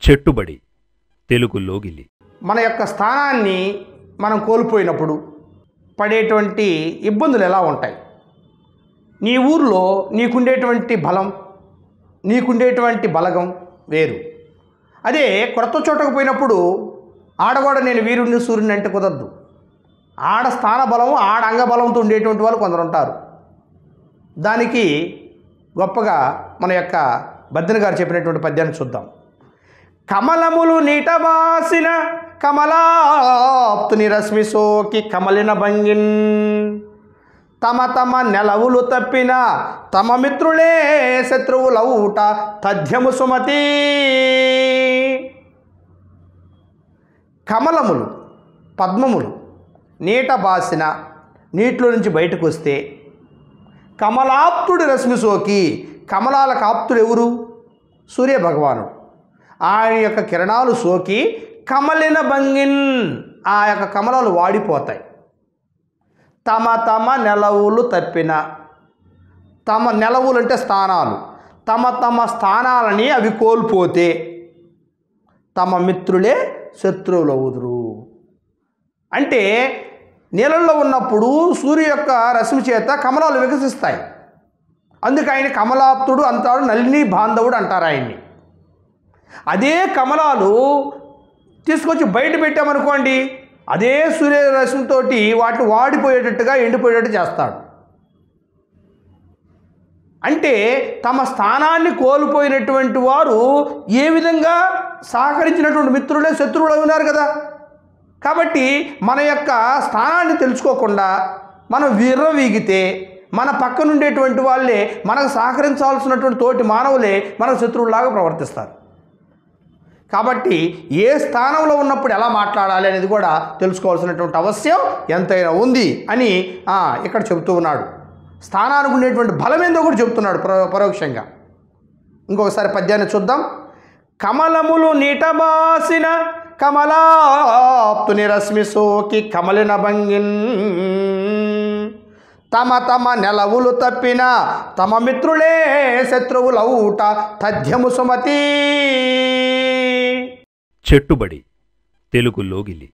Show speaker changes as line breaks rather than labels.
చెట్టుబడి తెలుగు లోగిలి.
మన యొక్క స్థానాన్ని మనం కోల్పోయినప్పుడు పడేటువంటి ఇబ్బందులు ఎలా ఉంటాయి? నీ ఊర్లో నీకుండేటువంటి బలం, నీకుండేటువంటి బలగం వేరు. అదే కొత్త చోటకు పోయినప్పుడు ఆడగూడ నేను వీరుణ్ణి సూర్యుని అంటే కుదరదు. ఆడ స్థాన బలం, ఆడ అంగబలంతో ఉండేటువంటి వాళ్ళు కొందరు ఉంటారు. దానికి గొప్పగా మన యొక్క బద్దెన గారు చెప్పినటువంటి పద్యాన్ని చూద్దాం. కమలములు నీటబాసిన కమలాప్తుని రశ్మి సోకి కమలిన భంగిన్, తమ తమ నెలవులు తప్పిన తమ మిత్రులే శత్రువులవుట తథ్యము సుమతి. కమలములు, పద్మములు నీట బాసిన నీటిలో నుంచి బయటకు వస్తే కమలాప్తుడి రశ్మి సోకి, కమలాలకు ఆప్తుడు ఎవరు? సూర్యభగవానుడు. ఆయన యొక్క కిరణాలు సోకి కమలిన భంగిన్, ఆ యొక్క కమలాలు వాడిపోతాయి. తమ తమ నెలవులు తప్పిన, తమ నెలవులు అంటే స్థానాలు, తమ తమ స్థానాలని అవి కోల్పోతే తమ మిత్రులే శత్రువులు అవుదురు. అంటే నీళ్ళల్లో ఉన్నప్పుడు సూర్యు యొక్క రశ్మి చేత కమలాలు వికసిస్తాయి. అందుకే ఆయన కమలాప్తుడు అంటాడు, నళిని బాంధవుడు అంటారు ఆయన్ని. అదే కమలాలు తీసుకొచ్చి బయట పెట్టామనుకోండి, అదే సూర్యరశ్మితో వాటిని వాడిపోయేటట్టుగా ఎండిపోయేటట్టు చేస్తాడు. అంటే తమ స్థానాన్ని కోల్పోయినటువంటి వారు ఏ విధంగా సహకరించినటువంటి మిత్రులే శత్రువులు ఉన్నారు కదా. కాబట్టి మన యొక్క స్థానాన్ని తెలుసుకోకుండా మనం విర్రవీగితే మన పక్కన ఉండేటువంటి వాళ్ళే మనకు సహకరించాల్సినటువంటి తోటి మానవులే మనకు శత్రువులాగా ప్రవర్తిస్తారు. కాబట్టి ఏ స్థానంలో ఉన్నప్పుడు ఎలా మాట్లాడాలి అనేది కూడా తెలుసుకోవాల్సినటువంటి అవసరం ఎంతైనా ఉంది అని ఇక్కడ చెబుతూ ఉన్నాడు. స్థానానికి ఉండేటువంటి బలం ఏందో కూడా చెబుతున్నాడు పరోక్షంగా. ఇంకొకసారి పద్యాన్ని చూద్దాం. కమలములు నీటబాసిన కమలాప్తుని రశ్మి సోకి కమలిన భంగిన్, తమ తమ నెలవులు తప్పిన తమ మిత్రులే శత్రువులవుట తథ్యము సుమతి.
చెట్టుబడి తెలుగు లోగిలి.